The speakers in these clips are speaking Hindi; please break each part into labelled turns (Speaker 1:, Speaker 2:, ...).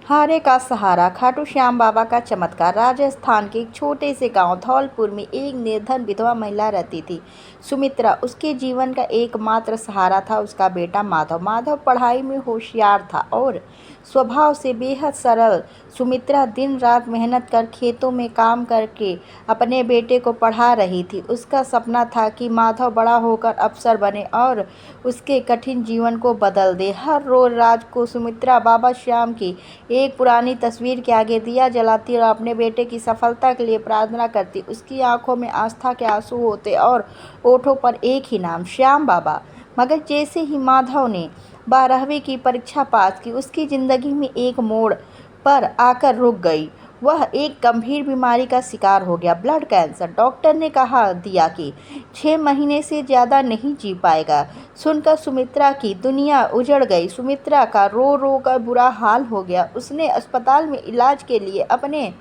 Speaker 1: हारे का सहारा। खाटू श्याम बाबा का चमत्कार। राजस्थान के एक छोटे से गांव धौलपुर में एक निर्धन विधवा महिला रहती थी, सुमित्रा। उसके जीवन का एकमात्र सहारा था उसका बेटा माधव। माधव पढ़ाई में होशियार था और स्वभाव से बेहद सरल। सुमित्रा दिन रात मेहनत कर खेतों में काम करके अपने बेटे को पढ़ा रही थी। उसका सपना था कि माधव बड़ा होकर अफसर बने और उसके कठिन जीवन को बदल दे। हर रोज रात को सुमित्रा बाबा श्याम की एक पुरानी तस्वीर के आगे दिया जलाती और अपने बेटे की सफलता के लिए प्रार्थना करती। उसकी आंखों में आस्था के आंसू होते और होठों पर एक ही नाम, श्याम बाबा। मगर जैसे ही माधव ने 12वीं की परीक्षा पास की, उसकी जिंदगी में एक मोड़ पर आकर रुक गई। वह एक गंभीर बीमारी का शिकार हो गया, ब्लड कैंसर। डॉक्टर ने कहा दिया कि 6 महीने से ज़्यादा नहीं जी पाएगा। सुनकर सुमित्रा की दुनिया उजड़ गई। सुमित्रा का रो रो कर बुरा हाल हो गया। उसने अस्पताल में इलाज के लिए अपने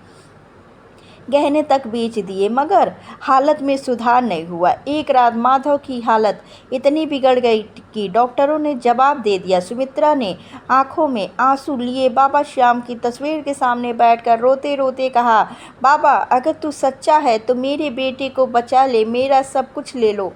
Speaker 1: गहने तक बेच दिए, मगर हालत में सुधार नहीं हुआ। एक रात माधव की हालत इतनी बिगड़ गई कि डॉक्टरों ने जवाब दे दिया। सुमित्रा ने आंखों में आंसू लिए बाबा श्याम की तस्वीर के सामने बैठकर रोते रोते कहा, बाबा अगर तू सच्चा है तो मेरे बेटे को बचा ले, मेरा सब कुछ ले लो,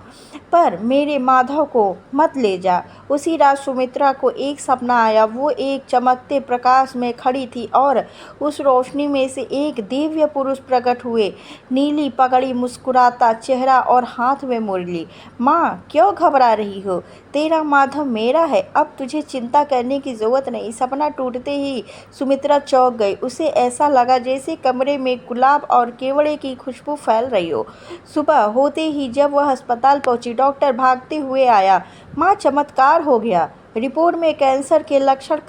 Speaker 1: पर मेरे माधव को मत ले जा। उसी रात सुमित्रा को एक सपना आया। वो एक चमकते प्रकाश में खड़ी थी और उस रोशनी में से एक दिव्य पुरुष प्रकट हुए, नीली पगड़ी, मुस्कुराता चेहरा और हाथ में मुरली। माँ क्यों घबरा रही हो? तेरा माधव मेरा है, अब तुझे चिंता करने की जरूरत नहीं। सपना टूटते ही सुमित्रा चौंक गई। उसे ऐसा लगा जैसे कमरे में गुलाब और केवड़े की खुशबू फैल रही हो। सुबह होते ही जब वह अस्पताल पहुंची, डॉक्टर भागते हुए आया। माँ चमत्कार हो गया, रिपोर्ट में कैंसर के लक्षण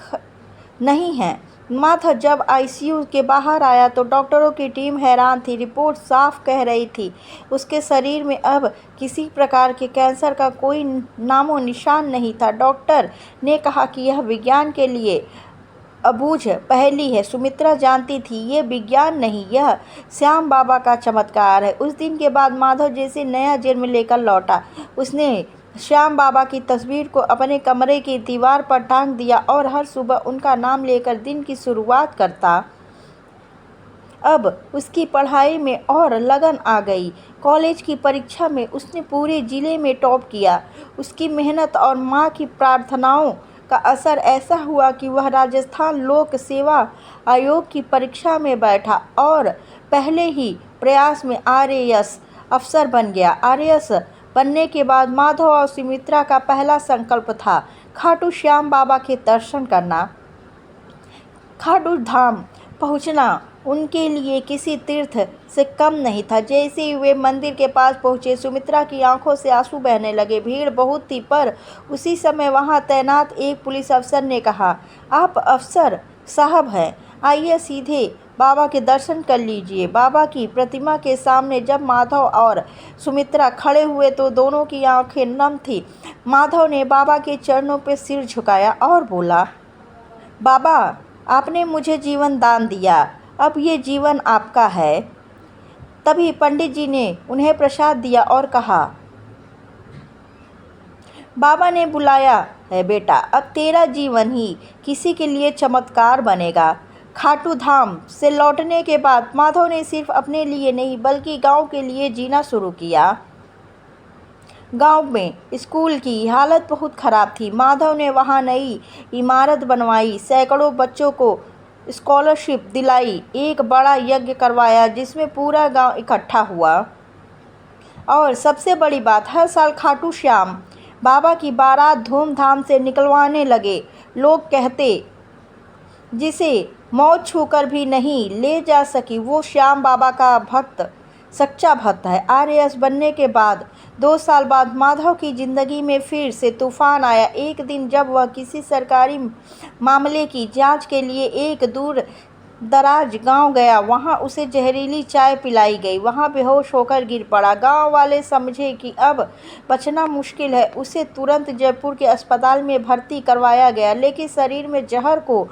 Speaker 1: नहीं हैं। माधव जब आईसीयू के बाहर आया तो डॉक्टरों की टीम हैरान थी। रिपोर्ट साफ कह रही थी उसके शरीर में अब किसी प्रकार के कैंसर का कोई नामो निशान नहीं था। डॉक्टर ने कहा कि यह विज्ञान के लिए अबूझ पहेली है। सुमित्रा जानती थी ये विज्ञान नहीं, यह श्याम बाबा का चमत्कार है। उस दिन के बाद माधव जैसे नया जन्म लेकर लौटा। उसने श्याम बाबा की तस्वीर को अपने कमरे की दीवार पर टांग दिया और हर सुबह उनका नाम लेकर दिन की शुरुआत करता। अब उसकी पढ़ाई में और लगन आ गई। कॉलेज की परीक्षा में उसने पूरे जिले में टॉप किया। उसकी मेहनत और माँ की प्रार्थनाओं का असर ऐसा हुआ कि वह राजस्थान लोक सेवा आयोग की परीक्षा में बैठा और पहले ही प्रयास में आरएएस अफसर बन गया। आरएएस बनने के बाद माधव और सुमित्रा का पहला संकल्प था खाटू श्याम बाबा के दर्शन करना। खाटू धाम पहुंचना उनके लिए किसी तीर्थ से कम नहीं था। जैसे ही वे मंदिर के पास पहुंचे, सुमित्रा की आंखों से आंसू बहने लगे। भीड़ बहुत थी, पर उसी समय वहां तैनात एक पुलिस अफसर ने कहा, आप अफसर साहब हैं, आइए सीधे बाबा के दर्शन कर लीजिए। बाबा की प्रतिमा के सामने जब माधव और सुमित्रा खड़े हुए तो दोनों की आंखें नम थी। माधव ने बाबा के चरणों पर सिर झुकाया और बोला, बाबा आपने मुझे जीवन दान दिया, अब ये जीवन आपका है। तभी पंडित जी ने उन्हें प्रसाद दिया और कहा, बाबा ने बुलाया है बेटा, अब तेरा जीवन ही किसी के लिए चमत्कार बनेगा। खाटू धाम से लौटने के बाद माधव ने सिर्फ अपने लिए नहीं बल्कि गांव के लिए जीना शुरू किया। गांव में स्कूल की हालत बहुत ख़राब थी। माधव ने वहां नई इमारत बनवाई, सैकड़ों बच्चों को स्कॉलरशिप दिलाई, एक बड़ा यज्ञ करवाया जिसमें पूरा गांव इकट्ठा हुआ। और सबसे बड़ी बात, हर साल खाटू श्याम बाबा की बारात धूमधाम से निकलवाने लगे। लोग कहते, जिसे मौत छूकर भी नहीं ले जा सकी वो श्याम बाबा का भक्त सच्चा भक्त है। आरएएस बनने के बाद 2 साल बाद माधव की ज़िंदगी में फिर से तूफान आया। एक दिन जब वह किसी सरकारी मामले की जांच के लिए एक दूर दराज गांव गया, वहां उसे जहरीली चाय पिलाई गई। वहां बेहोश होकर गिर पड़ा। गांव वाले समझे कि अब बचना मुश्किल है। उसे तुरंत जयपुर के अस्पताल में भर्ती करवाया गया, लेकिन शरीर में जहर को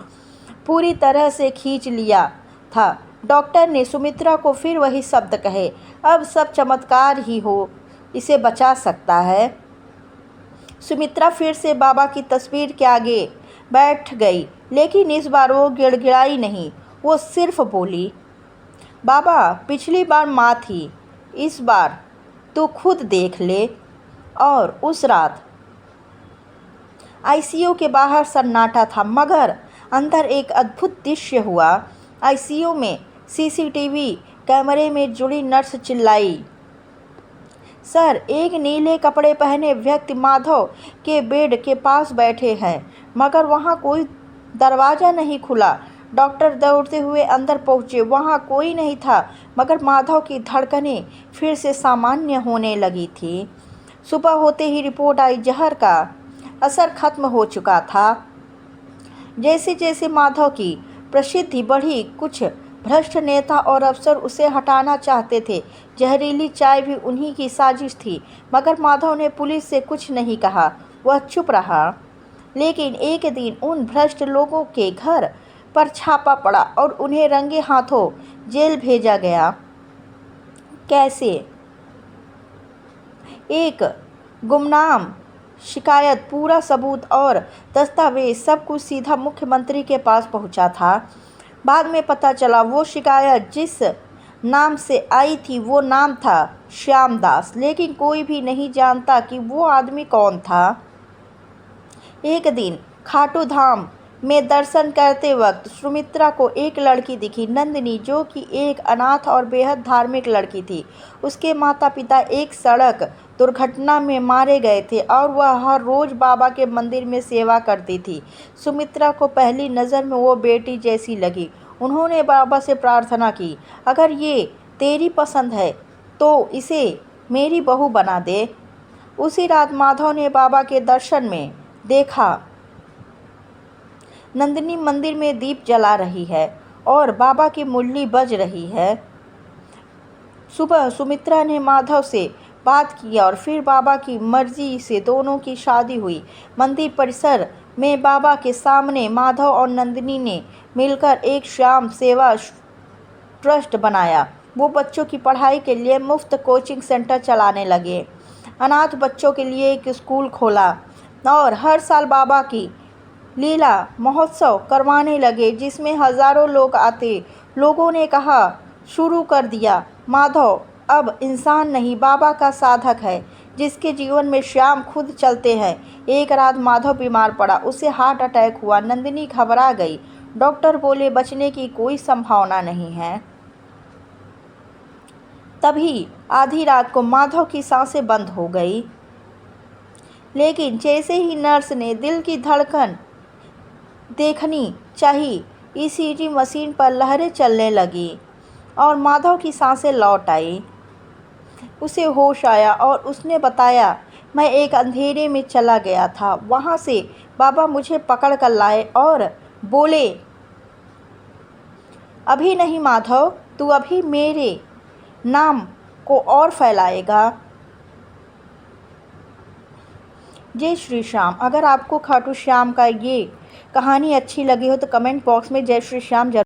Speaker 1: पूरी तरह से खींच लिया था। डॉक्टर ने सुमित्रा को फिर वही शब्द कहे, अब सब चमत्कार ही हो इसे बचा सकता है। सुमित्रा फिर से बाबा की तस्वीर के आगे बैठ गई। लेकिन इस बार वो गिड़गिड़ाई नहीं, वो सिर्फ बोली, बाबा पिछली बार माँ थी, इस बार तू खुद देख ले। और उस रात आईसीयू के बाहर सन्नाटा था, मगर अंदर एक अद्भुत दृश्य हुआ। आईसीयू में सीसीटीवी कैमरे में जुड़ी नर्स चिल्लाई, सर, एक नीले कपड़े पहने व्यक्ति माधव के बेड के पास बैठे हैं, मगर वहाँ कोई दरवाज़ा नहीं खुला। डॉक्टर दौड़ते हुए अंदर पहुँचे, वहाँ कोई नहीं था, मगर माधव की धड़कनें फिर से सामान्य होने लगी थी। सुबह होते ही रिपोर्ट आई, जहर का असर खत्म हो चुका था। जैसे जैसे माधव की प्रसिद्धि बढ़ी, कुछ भ्रष्ट नेता और अफसर उसे हटाना चाहते थे। जहरीली चाय भी उन्हीं की साजिश थी, मगर माधव ने पुलिस से कुछ नहीं कहा, वह चुप रहा। लेकिन एक दिन उन भ्रष्ट लोगों के घर पर छापा पड़ा और उन्हें रंगे हाथों जेल भेजा गया। कैसे? एक गुमनाम शिकायत, पूरा सबूत और दस्तावेज, सब कुछ सीधा मुख्यमंत्री के पास पहुंचा था। बाद में पता चला वो शिकायत जिस नाम से आई थी वो नाम था श्याम दास, लेकिन कोई भी नहीं जानता कि वो आदमी कौन था। एक दिन खाटू धाम में दर्शन करते वक्त सुमित्रा को एक लड़की दिखी, नंदिनी, जो कि एक अनाथ और बेहद धार्मिक लड़की थी। उसके माता पिता एक सड़क दुर्घटना में मारे गए थे और वह हर रोज़ बाबा के मंदिर में सेवा करती थी। सुमित्रा को पहली नज़र में वो बेटी जैसी लगी। उन्होंने बाबा से प्रार्थना की, अगर ये तेरी पसंद है तो इसे मेरी बहू बना दे। उसी रात माधव ने बाबा के दर्शन में देखा, नंदिनी मंदिर में दीप जला रही है और बाबा की मुरली बज रही है। सुबह सुमित्रा ने माधव से बात की और फिर बाबा की मर्जी से दोनों की शादी हुई। मंदिर परिसर में बाबा के सामने माधव और नंदिनी ने मिलकर एक श्याम सेवा ट्रस्ट बनाया। वो बच्चों की पढ़ाई के लिए मुफ्त कोचिंग सेंटर चलाने लगे, अनाथ बच्चों के लिए एक स्कूल खोला और हर साल बाबा की लीला महोत्सव करवाने लगे, जिसमें हजारों लोग आते। लोगों ने कहा, शुरू कर दिया, माधव अब इंसान नहीं, बाबा का साधक है, जिसके जीवन में श्याम खुद चलते हैं। एक रात माधव बीमार पड़ा, उसे हार्ट अटैक हुआ। नंदिनी घबरा गई। डॉक्टर बोले बचने की कोई संभावना नहीं है। तभी आधी रात को माधव की सांसें बंद हो गई, लेकिन जैसे ही नर्स ने दिल की धड़कन देखनी चाहिए, ईसीजी मशीन पर लहरें चलने लगी और माधव की सांसें लौट आई। उसे होश आया और उसने बताया, मैं एक अंधेरे में चला गया था, वहाँ से बाबा मुझे पकड़ कर लाए और बोले, अभी नहीं माधव, तू अभी मेरे नाम को और फैलाएगा। जय श्री श्याम। अगर आपको खाटू श्याम का ये कहानी अच्छी लगी हो तो कमेंट बॉक्स में जय श्री श्याम जरूर